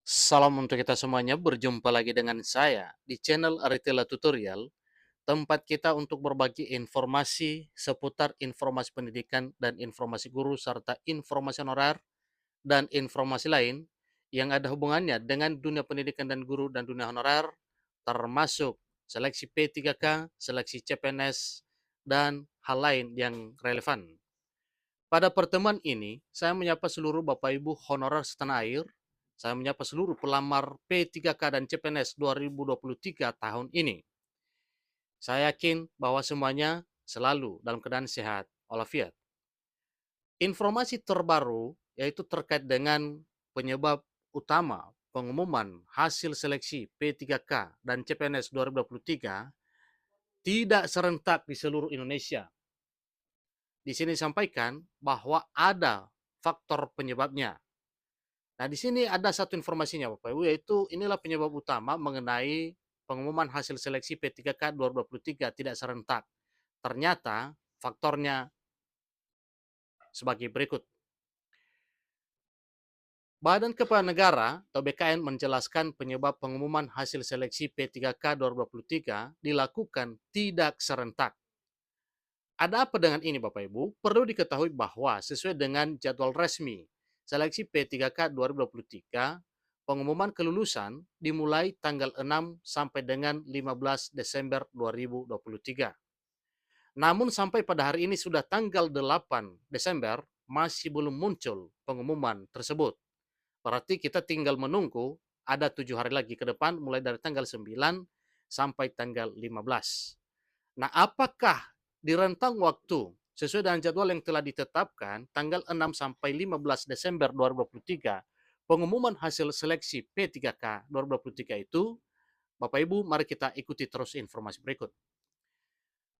Salam untuk kita semuanya, berjumpa lagi dengan saya di channel Aritela Tutorial, tempat kita untuk berbagi informasi seputar informasi pendidikan dan informasi guru serta informasi honorer dan informasi lain yang ada hubungannya dengan dunia pendidikan dan guru dan dunia honorer, termasuk seleksi P3K, seleksi CPNS, dan hal lain yang relevan. Pada pertemuan ini, saya menyapa seluruh Bapak Ibu honorer setanah air. Saya menyapa seluruh pelamar P3K dan CPNS 2023 tahun ini. Saya yakin bahwa semuanya selalu dalam keadaan sehat walafiat. Informasi terbaru yaitu terkait dengan penyebab utama pengumuman hasil seleksi P3K dan CPNS 2023 tidak serentak di seluruh Indonesia. Di sini disampaikan bahwa ada faktor penyebabnya. Nah, di sini ada satu informasinya Bapak Ibu, yaitu inilah penyebab utama mengenai pengumuman hasil seleksi P3K 2023 tidak serentak. Ternyata faktornya sebagai berikut. Badan Kepegawaian Negara atau BKN menjelaskan penyebab pengumuman hasil seleksi P3K 2023 dilakukan tidak serentak. Ada apa dengan ini Bapak Ibu? Perlu diketahui bahwa sesuai dengan jadwal resmi seleksi P3K 2023, pengumuman kelulusan dimulai tanggal 6 sampai dengan 15 Desember 2023. Namun sampai pada hari ini sudah tanggal 8 Desember, masih belum muncul pengumuman tersebut. Berarti kita tinggal menunggu ada 7 hari lagi ke depan, mulai dari tanggal 9 sampai tanggal 15. Nah, apakah di rentang waktu sesuai dengan jadwal yang telah ditetapkan tanggal 6 sampai 15 Desember 2023 pengumuman hasil seleksi P3K 2023 itu, Bapak Ibu, mari kita ikuti terus informasi berikut.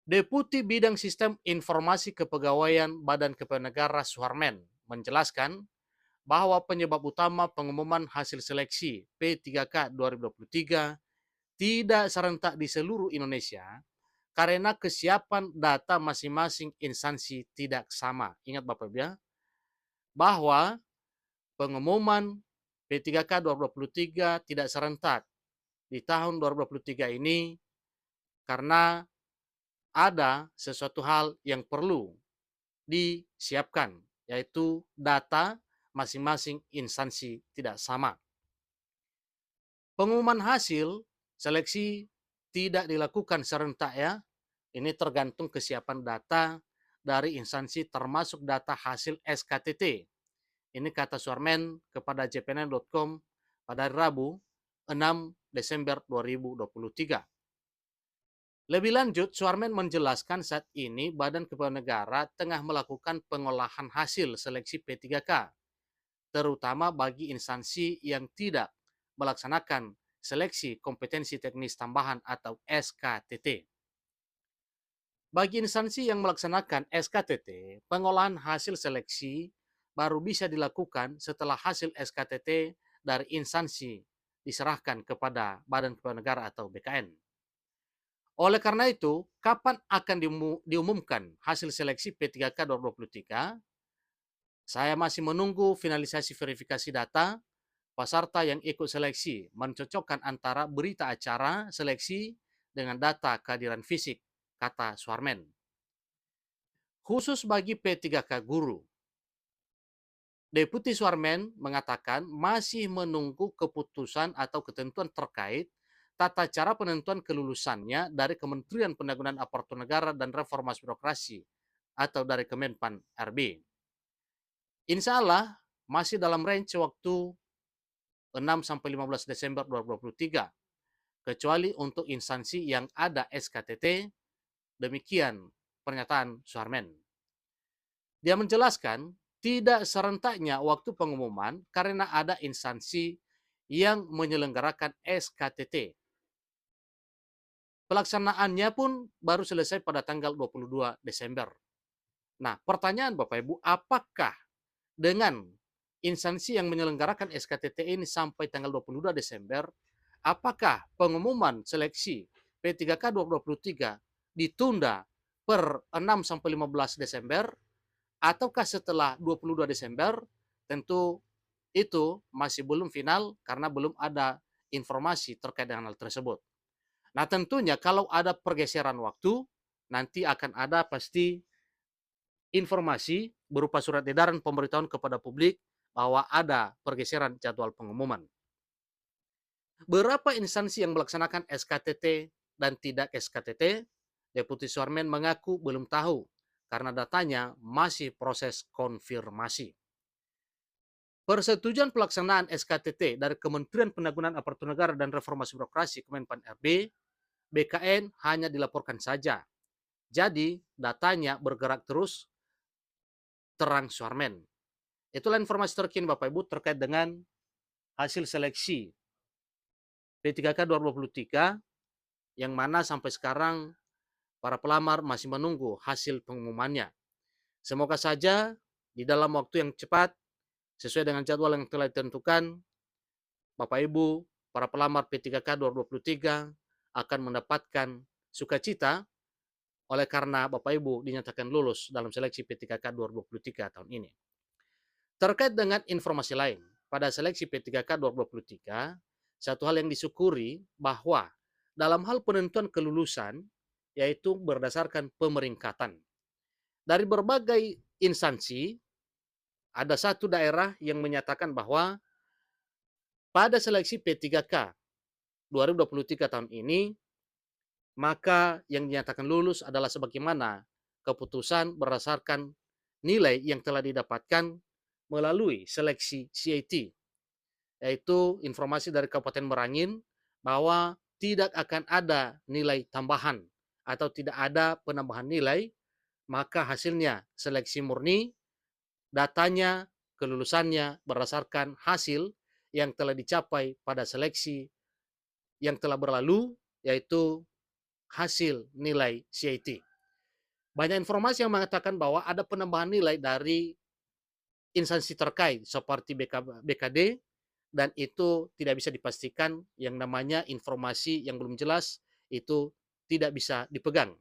Deputi Bidang Sistem Informasi Kepegawaian Badan Kepegawaian Negara Suharmen menjelaskan bahwa penyebab utama pengumuman hasil seleksi P3K 2023 tidak serentak di seluruh Indonesia karena kesiapan data masing-masing instansi tidak sama. Ingat Bapak Ibu ya, bahwa pengumuman P3K 2023 tidak serentak di tahun 2023 ini karena ada sesuatu hal yang perlu disiapkan, yaitu data masing-masing instansi tidak sama. Pengumuman hasil seleksi tidak dilakukan serentak ya. Ini tergantung kesiapan data dari instansi termasuk data hasil SKTT. Ini kata Suarmen kepada jpnn.com pada hari Rabu 6 Desember 2023. Lebih lanjut, Suarmen menjelaskan saat ini Badan Kepegawaian Negara tengah melakukan pengolahan hasil seleksi P3K, terutama bagi instansi yang tidak melaksanakan seleksi kompetensi teknis tambahan atau SKTT. Bagi instansi yang melaksanakan SKTT, pengolahan hasil seleksi baru bisa dilakukan setelah hasil SKTT dari instansi diserahkan kepada Badan Kepegawaian Negara atau BKN. Oleh karena itu, kapan akan diumumkan hasil seleksi P3K 2023? Saya masih menunggu finalisasi verifikasi data peserta yang ikut seleksi, mencocokkan antara berita acara seleksi dengan data kehadiran fisik, kata Suharmen. Khusus bagi P3K guru, Deputi Suharmen mengatakan masih menunggu keputusan atau ketentuan terkait tata cara penentuan kelulusannya dari Kementerian Pendagangan Aparatur Negara dan Reformasi Birokrasi atau dari Kemenpan RB. Insya Allah masih dalam range waktu 6 sampai 15 Desember 2023, kecuali untuk instansi yang ada SKTT. Demikian pernyataan Suharmen. Dia menjelaskan tidak serentaknya waktu pengumuman karena ada instansi yang menyelenggarakan SKTT. Pelaksanaannya pun baru selesai pada tanggal 22 Desember. Nah, pertanyaan Bapak Ibu, apakah dengan instansi yang menyelenggarakan SKTT ini sampai tanggal 22 Desember, apakah pengumuman seleksi P3K 2023 ditunda per 6 sampai 15 Desember ataukah setelah 22 Desember? Tentu itu masih belum final karena belum ada informasi terkait dengan hal tersebut. Nah, tentunya kalau ada pergeseran waktu, nanti akan ada pasti informasi berupa surat edaran pemberitahuan kepada publik bahwa ada pergeseran jadwal pengumuman. Berapa instansi yang melaksanakan SKTT dan tidak SKTT? Deputi Suarmen mengaku belum tahu karena datanya masih proses konfirmasi. Persetujuan pelaksanaan SKTT dari Kementerian Penanggulangan Aparatur Negara dan Reformasi Birokrasi Kemenpan RB, BKN hanya dilaporkan saja. Jadi datanya bergerak terus, terang Suarmen. Itulah informasi terkini Bapak Ibu terkait dengan hasil seleksi P3K 2023 yang mana sampai sekarang para pelamar masih menunggu hasil pengumumannya. Semoga saja di dalam waktu yang cepat sesuai dengan jadwal yang telah ditentukan, Bapak Ibu, para pelamar P3K 2023 akan mendapatkan sukacita oleh karena Bapak Ibu dinyatakan lulus dalam seleksi P3K 2023 tahun ini. Terkait dengan informasi lain, pada seleksi P3K 2023, satu hal yang disyukuri bahwa dalam hal penentuan kelulusan, yaitu berdasarkan pemeringkatan. Dari berbagai instansi, ada satu daerah yang menyatakan bahwa pada seleksi P3K 2023 tahun ini, maka yang dinyatakan lulus adalah sebagaimana keputusan berdasarkan nilai yang telah didapatkan melalui seleksi CIT, yaitu informasi dari Kabupaten Merangin bahwa tidak akan ada nilai tambahan atau tidak ada penambahan nilai, maka hasilnya seleksi murni, datanya, kelulusannya berdasarkan hasil yang telah dicapai pada seleksi yang telah berlalu, yaitu hasil nilai CIT. Banyak informasi yang mengatakan bahwa ada penambahan nilai dari instansi terkait seperti BKD, dan itu tidak bisa dipastikan, yang namanya informasi yang belum jelas itu tidak bisa dipegang.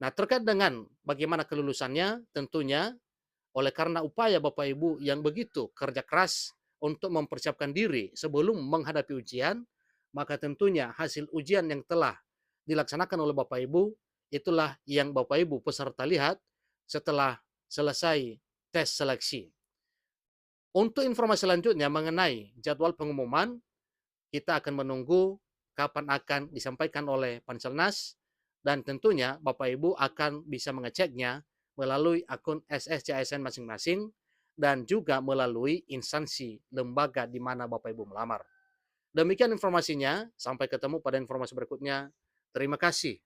Nah, terkait dengan bagaimana kelulusannya, tentunya oleh karena upaya Bapak Ibu yang begitu kerja keras untuk mempersiapkan diri sebelum menghadapi ujian, maka tentunya hasil ujian yang telah dilaksanakan oleh Bapak Ibu, itulah yang Bapak Ibu peserta lihat setelah selesai tes seleksi. Untuk informasi selanjutnya mengenai jadwal pengumuman, kita akan menunggu kapan akan disampaikan oleh Panselnas, dan tentunya Bapak Ibu akan bisa mengeceknya melalui akun SSCASN masing-masing dan juga melalui instansi lembaga di mana Bapak Ibu melamar. Demikian informasinya, sampai ketemu pada informasi berikutnya. Terima kasih.